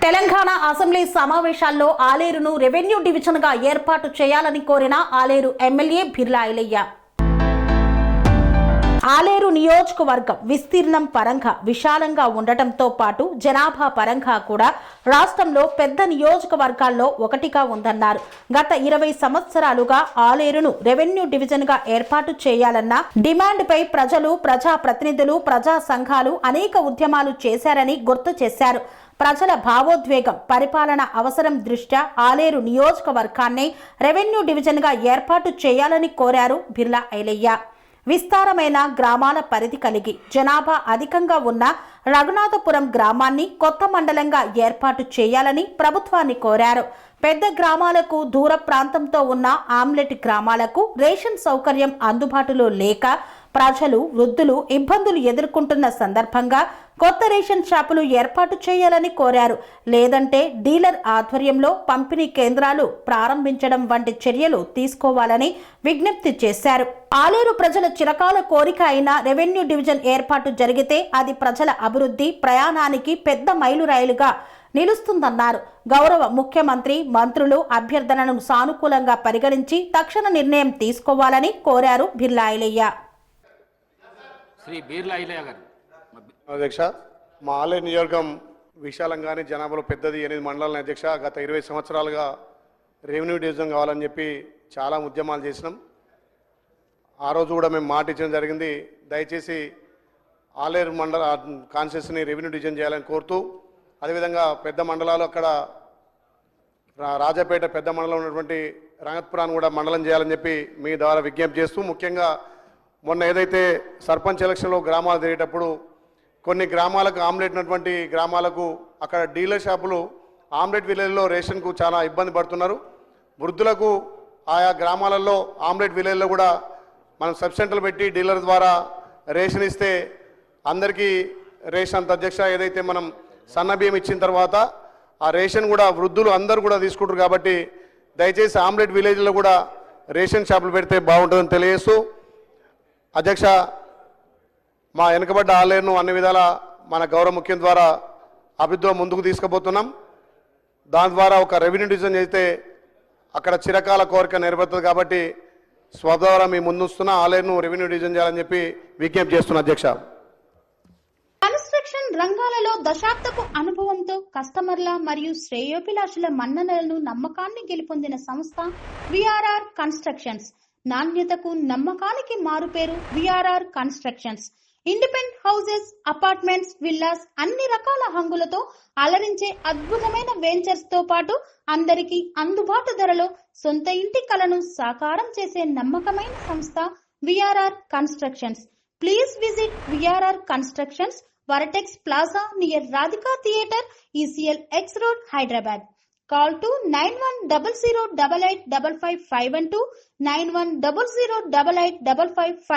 Telangana assembly సమావేశాల్లో ఆలేరును revenue division గా ఏర్పాటు చేయాలని కోరిన ఆలేరు ఎమ్మెల్యే బిర్లా ఐలయ్య. ఆలేరు నియోజకవర్గం విస్తీర్ణం పరంగా విశాలంగా ఉండటంతో పాటు జనాభా పరంగా కూడా రాష్ట్రంలో పెద్ద నియోజకవర్గాల్లో ఒకటిగా ఉందన్నారు. గత 20 సంవత్సరాలుగా ఆలేరును రెవెన్యూ డివిజన్ గా ఏర్పాటు చేయాలన్న డిమాండ్ పై ప్రజలు, ప్రజా ప్రతినిధులు, ప్రజా సంఘాలు అనేక ఉద్యమాలు చేశారని గుర్తు చేశారు. ప్రజల భావోద్వేగం, పరిపాలన అవసరం దృష్ట్యా ఆలేరు నియోజకవర్గాన్ని రెవెన్యూ డివిజన్ గా ఏర్పాటు చేయాలని కోరారు బిర్లా ఐలయ్య. విస్తారమైన గ్రామాల పరిధి కలిగి జనాభా అధికంగా ఉన్న రఘునాథపురం గ్రామాన్ని కొత్త మండలంగా ఏర్పాటు చేయాలని ప్రభుత్వాన్ని కోరారు. పెద్ద గ్రామాలకు, దూర ప్రాంతంతో ఉన్న ఆమ్లెట్ గ్రామాలకు రేషన్ సౌకర్యం అందుబాటులో లేక ప్రజలు, వృద్ధులు ఇబ్బందులు ఎదుర్కొంటున్న సందర్భంగా కొత్త రేషన్ షాపులు ఏర్పాటు చేయాలని కోరారు. లేదంటే డీలర్ ఆధ్వర్యంలో పంపిణీ కేంద్రాలు ప్రారంభించడం వంటి చర్యలు తీసుకోవాలని విజ్ఞప్తి చేశారు. ఆలేరు ప్రజల చిరకాల కోరిక అయిన రెవెన్యూ డివిజన్ ఏర్పాటు జరిగితే అది ప్రజల అభివృద్ధి ప్రయాణానికి పెద్ద మైలురాయిలుగా నిలుస్తుందన్నారు. గౌరవ ముఖ్యమంత్రి, మంత్రులు అభ్యర్థనను సానుకూలంగా పరిగణించి తక్షణ నిర్ణయం తీసుకోవాలని కోరారు బిర్లా ఐలయ్య. అధ్యక్ష, మా ఆలేరు నియోజకవర్గం విశాలంగానే జనాభాలో పెద్దది 8 మండలాల అధ్యక్ష. గత 20 సంవత్సరాలుగా రెవెన్యూ డివిజన్ కావాలని చెప్పి చాలా ఉద్యమాలు చేసినాం. ఆ రోజు కూడా మేము మాట ఇచ్చడం జరిగింది. దయచేసి ఆలేరు మండల కాన్స్టిట్యూన్సీని రెవెన్యూ డివిజన్ చేయాలని కోరుతూ, అదేవిధంగా పెద్ద మండలాలు అక్కడ రాజాపేట పెద్ద మండలం ఉన్నటువంటి రంగత్పురాన్ని కూడా మండలం చేయాలని చెప్పి మీ ద్వారా విజ్ఞప్తి చేస్తూ, ముఖ్యంగా మొన్న ఏదైతే సర్పంచ్ ఎలక్షన్లో గ్రామాలు తిరిగేటప్పుడు కొన్ని గ్రామాలకు ఆమ్లెట్ ఉన్నటువంటి గ్రామాలకు అక్కడ డీలర్ షాపులు ఆమ్లెట్ విలేజ్లో రేషన్కు చాలా ఇబ్బంది పడుతున్నారు. వృద్ధులకు ఆయా గ్రామాలలో ఆమ్లెట్ విలేజ్లో కూడా మనం సబ్ సెంటర్లు పెట్టి డీలర్ ద్వారా రేషన్ ఇస్తే అందరికీ రేషన్ అంత అధ్యక్ష. ఏదైతే మనం సన్న బియ్యం ఇచ్చిన తర్వాత ఆ రేషన్ కూడా వృద్ధులు అందరూ కూడా తీసుకుంటారు. కాబట్టి దయచేసి ఆమ్లెట్ విలేజ్లో కూడా రేషన్ షాపులు పెడితే బాగుంటుందని తెలియజేస్తూ, అధ్యక్ష, మా వెనుకబడ్డ ఆలేరును అన్ని విధాల మన గౌరవ ముఖ్యం ద్వారా అభివృద్ధిలో ముందుకు తీసుకుపోతున్నాం. దాని ద్వారా ఒక రెవెన్యూ డివిజన్ చేస్తే అక్కడ చిరకాల కోరిక నెరవేరుతుంది. కాబట్టి స్వద్వారా మీ ముందుస్తున్న ఆలేరును రెవెన్యూ డివిజన్ చేయాలని చెప్పి విజ్ఞప్తి చేస్తున్నా అధ్యక్ష. కన్స్ట్రక్షన్ రంగాలలో దశాబ్దపు అనుభవంతో కస్టమర్ల మరియు శ్రేయోభిలాషుల మన్ననలను, నమ్మకాన్ని గెలుపొందిన సంస్థ విఆర్ఆర్ కన్స్ట్రక్షన్స్. నాణ్యతకు, నమ్మకానికి మారుపేరు VRR constructions. Independent houses, apartments, villas అన్ని రకాల హంగులతో అలరించే అద్భుతమైన వెంచర్స్ తో పాటు అందరికీ అందుబాటు ధరలో సొంత ఇంటి కలను సాకారం చేసే నమ్మకమైన సంస్థ VRR constructions. Please visit VRR constructions, వరటెక్స్ plaza near Radhika theatre, ECL X Road, Hyderabad. Call to 910088555512, 9100885555.